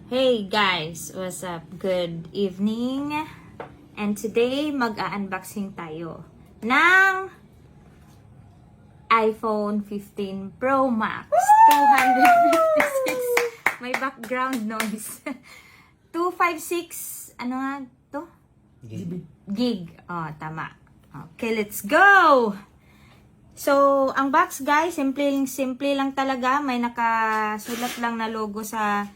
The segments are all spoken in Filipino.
Hey guys, what's up? Good evening. And today mag-unboxing tayo ng iPhone 15 Pro Max 256. May background noise. 256 ano nga to? Gig. Oh, tama. Okay, let's go. So, ang box guys, simple lang talaga. May nakasulat lang na logo sa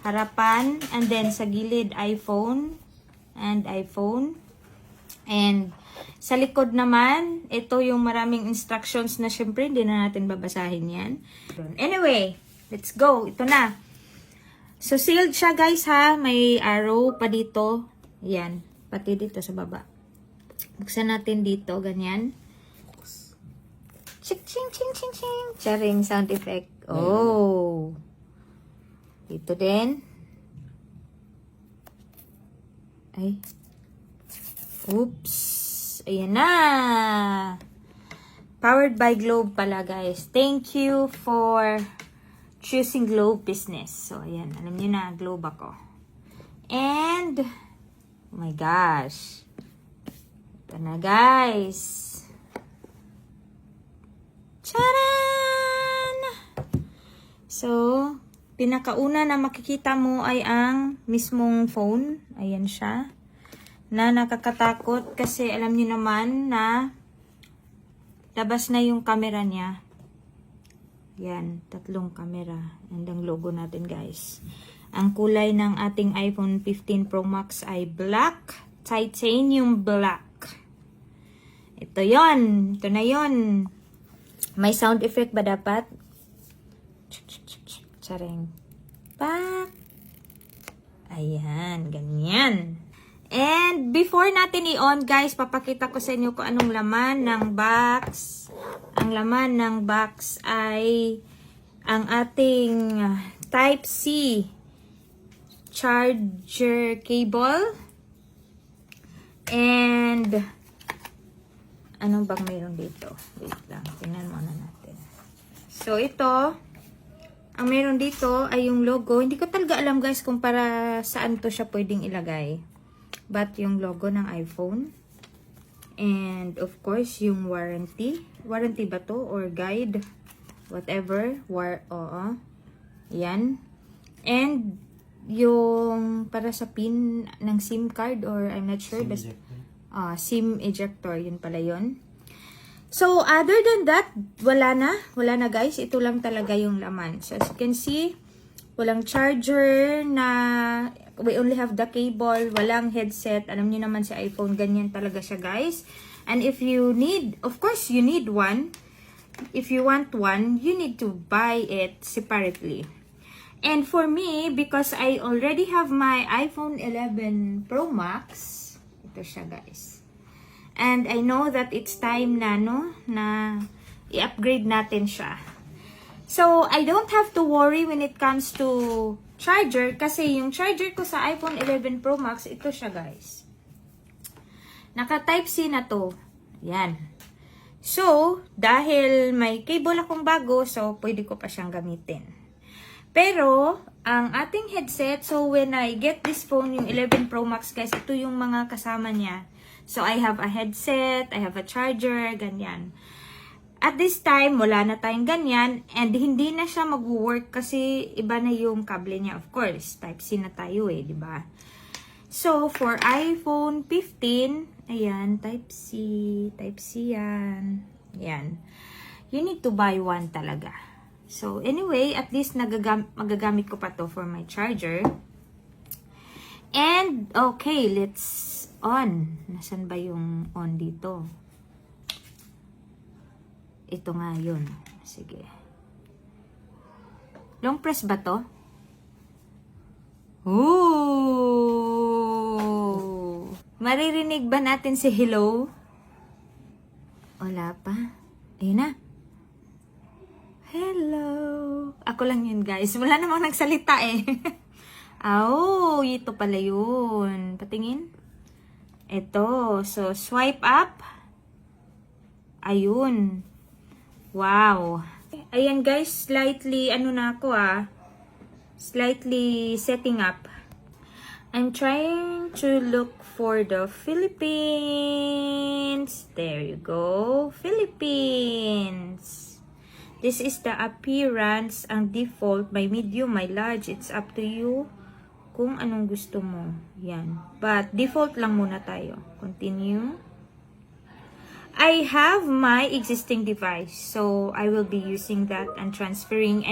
harapan, and then sa gilid iPhone and iPhone, and sa likod naman ito yung maraming instructions na syempre hindi na natin babasahin yan. Anyway, let's go. Ito na. So sealed siya guys ha, may arrow pa dito, yan, pati dito sa baba. Buksan natin dito, ganyan. Ching ching ching ching ching. Charing sound effect. Oh. Ito din. Ay. Oops. Ayan na. Powered by Globe pala guys. Thank you for choosing Globe Business. So ayan. Alam niyo na, Globe ako. And, oh my gosh. Ito na guys. Charan! So, pinakauna na makikita mo ay ang mismong phone. Ayan siya. Na nakakatakot kasi alam niyo naman na labas na yung camera niya. Yan, 3 camera. And ang logo natin guys. Ang kulay ng ating iPhone 15 Pro Max ay black. Titanium black. Ito yon. Ito na yon. May sound effect ba dapat? Charing. Pak. Ayan, ganyan. And before natin i-on, guys, papakita ko sa inyo kung anong laman ng box. Ang laman ng box ay ang ating Type-C charger cable. And anong bang mayroon dito? Wait lang, tingnan muna natin. So ito, ang meron dito ay yung logo. Hindi ko talaga alam guys kung para saan to siya pwedeng ilagay. But yung logo ng iPhone. And of course, yung warranty. Warranty ba to? Or guide? Whatever. Oo. Yan. And yung para sa pin ng SIM card or I'm not sure. SIM ejector. Yun pala yun. So, other than that, wala na guys. Ito lang talaga yung laman. So, as you can see, walang charger na, we only have the cable, walang headset. Alam niyo naman sa iPhone, ganyan talaga siya guys. And if you need, of course, you need one. If you want one, you need to buy it separately. And for me, because I already have my iPhone 11 Pro Max, ito siya guys. And I know that it's time na, na i-upgrade natin siya. So, I don't have to worry when it comes to charger kasi yung charger ko sa iPhone 11 Pro Max, ito siya guys. Naka Type-C na to. Yan. So, dahil may cable akong bago, so pwede ko pa siyang gamitin. Pero, ang ating headset, so when I get this phone, yung 11 Pro Max guys, ito yung mga kasama niya. So, I have a headset, I have a charger, ganyan. At this time, wala na tayong ganyan, and hindi na siya mag-work kasi iba na yung kable niya, of course. Type-C na tayo di ba? So, for iPhone 15, ayan, Type-C yan. Ayan. You need to buy one talaga. So, anyway, at least magagamit ko pa to for my charger. And, okay, let's on. Nasaan ba yung on dito? Ito nga yun. Sige. Long press ba to? Ooh! Maririnig ba natin si hello? Wala pa. Ayun na. Hello! Ako lang yun guys. Wala namang nagsalita Oh, ito pala yun. Patingin. Ito. So, swipe up. Ayun. Wow. Ayan guys, slightly, ano na ako slightly setting up. I'm trying to look for the Philippines. There you go, Philippines. This is the appearance. Ang default, may medium, may large. It's up to you kung anong gusto mo. Yan. But default lang muna tayo. Continue. I have my existing device, so I will be using that and transferring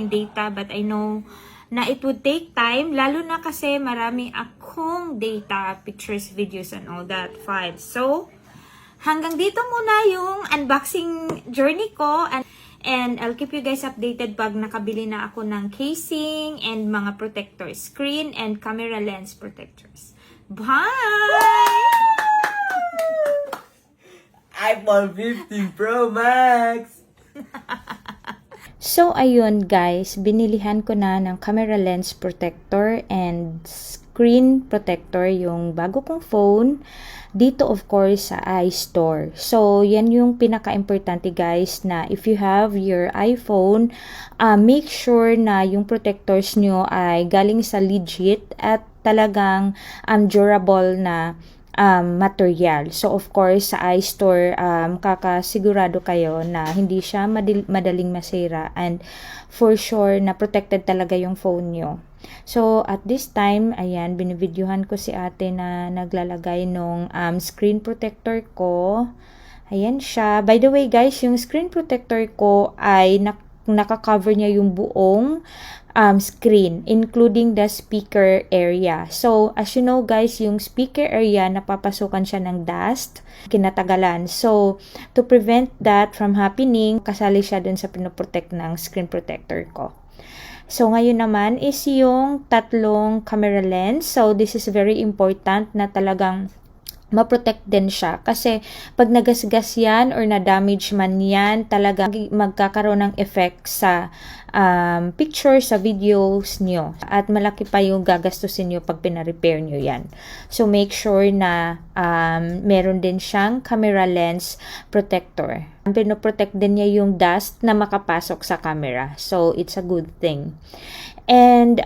data, but I know na it would take time, lalo na kasi marami akong data, pictures, videos, and all that files. So, hanggang dito muna yung unboxing journey ko, and I'll keep you guys updated pag nakabili na ako ng casing and mga protectors, screen and camera lens protectors. Bye! iPhone 15 Pro Max! So, ayun guys, binilihan ko na ng camera lens protector and screen protector yung bago kong phone. Dito of course sa iStore. So, yan yung pinaka-importante guys na if you have your iPhone, make sure na yung protectors nyo ay galing sa legit at talagang durable na material. So, of course, sa iStore, kakasigurado kayo na hindi siya madaling masira and for sure na protected talaga yung phone nyo. So, at this time, ayan, binivideohan ko si ate na naglalagay nung screen protector ko. Ayan siya. By the way, guys, yung screen protector ko ay naka-cover niya yung buong screen, including the speaker area. So, as you know guys, yung speaker area, napapasukan siya ng dust, kinatagalan. So, to prevent that from happening, kasali siya dun sa pinoprotect ng screen protector ko. So, ngayon naman is yung tatlong camera lens. So, this is very important na talagang ma-protect din siya. Kasi, pag nagasgas yan or na-damage man yan, talaga magkakaroon ng effect sa pictures, sa videos nyo. At malaki pa yung gagastusin nyo pag pina-repair nyo yan. So, make sure na meron din siyang camera lens protector. Pinoprotect din niya yung dust na makapasok sa camera. So, it's a good thing. And,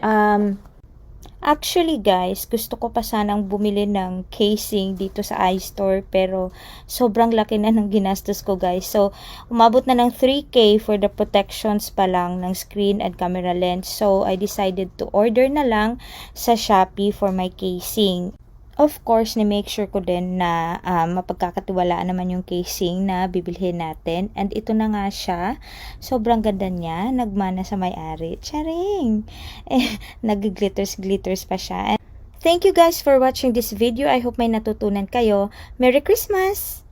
actually guys, gusto ko pa sanang bumili ng casing dito sa iStore pero sobrang laki na ng ginastos ko guys. So, umabot na ng 3K for the protections pa lang ng screen and camera lens. So, I decided to order na lang sa Shopee for my casing. Of course, na-make sure ko din na mapagkakatiwalaan naman yung casing na bibilhin natin. And ito na nga siya. Sobrang ganda niya. Nagmana sa may-ari. Charing! Nag-glitters pa siya. Thank you guys for watching this video. I hope may natutunan kayo. Merry Christmas!